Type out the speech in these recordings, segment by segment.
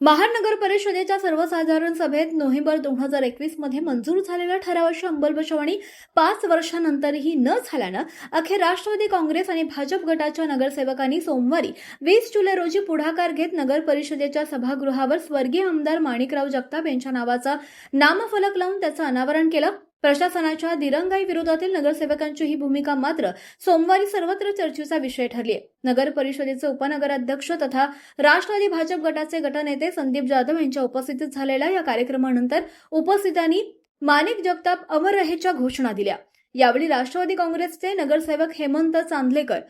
महानगर परिषदेच्या सर्वसाधारण सभेत नोव्हेंबर 2021 मध्ये मंजूर झालेल्या ठरावाची अंमलबजावणी 5 वर्षांनंतरही न झाल्यानं अखेर राष्ट्रवादी काँग्रेस आणि भाजप गटाच्या नगरसेवकांनी सोमवारी 20 जुलै रोजी पुढाकार घेत नगर परिषदेच्या सभागृहावर स्वर्गीय आमदार माणिकराव जगताप यांच्या नावाचा नामफलक लावून त्याचं अनावरण केलं। प्रशासनाच्या दिरंगाई विरोधातील नगरसेवकांची ही भूमिका मात्र सोमवारी सर्वत्र चर्चेचा विषय ठरली आहे। नगर परिषदेचे उपनगराध्यक्ष तथा राष्ट्रवादी भाजप गटाचे गटनेते संदीप जाधव यांच्या उपस्थितीत झालेल्या या कार्यक्रमानंतर उपस्थितांनी माणिक जगताप अमर रहेच्या घोषणा दिल्या। यावेळी राष्ट्रवादी काँग्रेसचे नगरसेवक हेमंत चांदलेकर,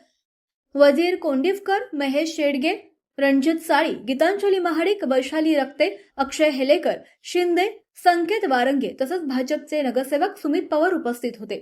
वजीर कोंडिवकर, महेश शेडगे, रणजित साळी, गीतांजली महाडिक, वैशाली रक्ते, अक्षय हेलेकर, शिंदे, संकेत वारंगे तसंच भाजपचे नगरसेवक सुमित पवार उपस्थित होते।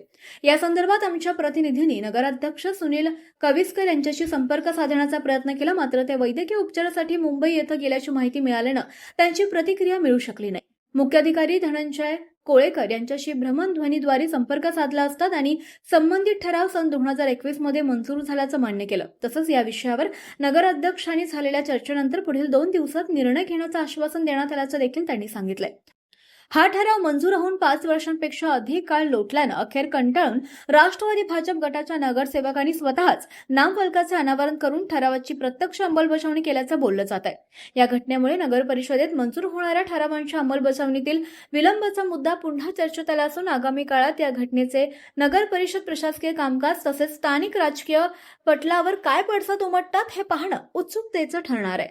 या संदर्भात आमच्या प्रतिनिधींनी नगराध्यक्ष सुनील कविस्कर यांच्याशी संपर्क साधण्याचा प्रयत्न केला, मात्र ते वैद्यकीय उपचारासाठी मुंबई येथे गेल्याची माहिती मिळाल्यानं त्यांची प्रतिक्रिया मिळू शकली नाही। मुख्याधिकारी धनंजय कोळेकर यांच्याशी भ्रमणध्वनीद्वारे संपर्क साधला असता त्यांनी संबंधित ठराव सन 2021 मध्ये मंजूर झाल्याचं मान्य केलं। तसंच या विषयावर नगराध्यक्षांनी झालेल्या चर्चेनंतर पुढील 2 दिवसात निर्णय घेण्याचं आश्वासन देण्यात आल्याचं देखील त्यांनी सांगितलंय। हा ठराव मंजूर होऊन 5 वर्षांपेक्षा अधिक काळ लोटल्यानं अखेर कंटाळून राष्ट्रवादी भाजप गटाच्या नगरसेवकांनी स्वतःच नामफलकाचे अनावरण करून ठरावाची प्रत्यक्ष अंमलबजावणी केल्याचं बोललं जात आहे। या घटनेमुळे नगर परिषदेत मंजूर होणाऱ्या ठरावांच्या अंमलबजावणीतील विलंबाचा मुद्दा पुन्हा चर्चेत आला असून आगामी काळात या घटनेचे नगर परिषद प्रशासकीय कामकाज तसेच स्थानिक राजकीय पटलावर काय पडसाद उमटतात हे पाहणं उत्सुकतेचं ठरणार आहे।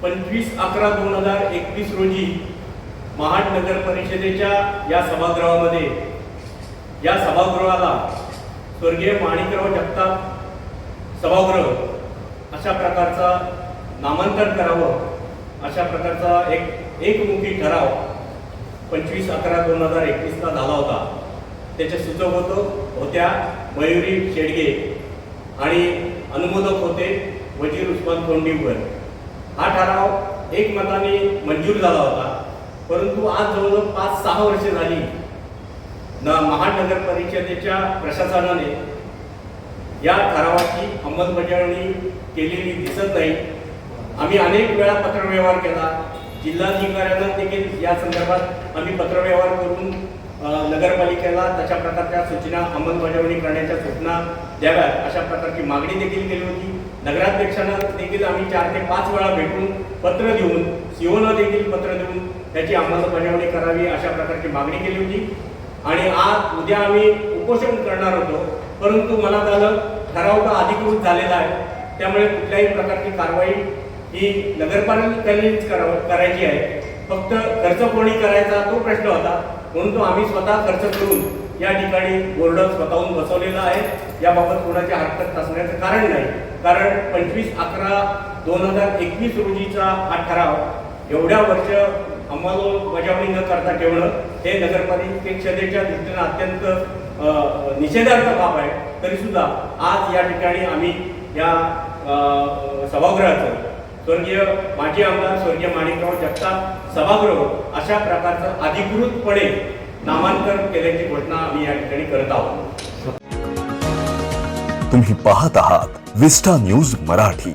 25/11/2021 रोजी महाड नगर परिषदेच्या या सभागृहाला स्वर्गीय माणिकराव जगताप सभागृह अशा प्रकारचा नामांतर करावं अशा प्रकारचा एकमुखी ठराव 25/11/2021 ला झाला होता। त्याचे सूचक होत्या मयुरी शेडगे आणि अनुमोदक होते वजीर उस्मान कोंडिवकर। हा ठराव एकमताने मंजूर झाला होता, परंतु आज जवळजवळ 5-6 वर्षे झाली महाड नगर परिषदेच्या प्रशासनाने या ठरावाची अंमलबजावणी केलेली दिसत नाही। आम्ही अनेक वेळा पत्रव्यवहार केला, जिल्हाधिकाऱ्यांना देखील या संदर्भात आम्ही पत्रव्यवहार करून नगरपालिकेला तशा प्रकारच्या सूचना अंमलबजावणी करण्याच्या सूचना द्याव्यात अशा प्रकारची मागणी देखील केली होती। नगराध्यक्षांना देखील आम्ही 4 ते 5 वेळा भेटून पत्र देऊन सीओना देखील पत्र देऊन त्याची अंमलबजावणी करावी अशा प्रकारची मागणी केली होती आणि आज उद्या आम्ही उपोषण करणार होतो, परंतु मला झालं ठराव तर अधिकृत झालेला आहे, त्यामुळे कुठल्याही प्रकारची कारवाई ही नगरपालिकेनेच करायची आहे। फक्त खर्च कोणी करायचा तो प्रश्न होता, म्हणून तो आम्ही स्वतः खर्च करून या ठिकाणी बोर्ड स्वतःहून बसवलेला आहे। याबाबत कोणाची हरकत असण्याचं कारण नाही, कारण 25/11/2021 रोजीचा हा ठराव एवढ्या वर्ष अंमलबजावणी न करता ठेवणं हे नगरपालिकेच्या दृष्टीने अत्यंत निषेधार्ह बाब आहे। तरी सुद्धा आज या ठिकाणी आम्ही या सभागृहाचं स्वर्गीय माजी आमदार स्वर्गीय माणिकराव जगताप सभागृह अशा प्रकारचं अधिकृतपणे नामांकन केल्याची घोषणा आम्ही या ठिकाणी करत आहोत। तुम्ही पाहत आहात विस्टा न्यूज मराठी।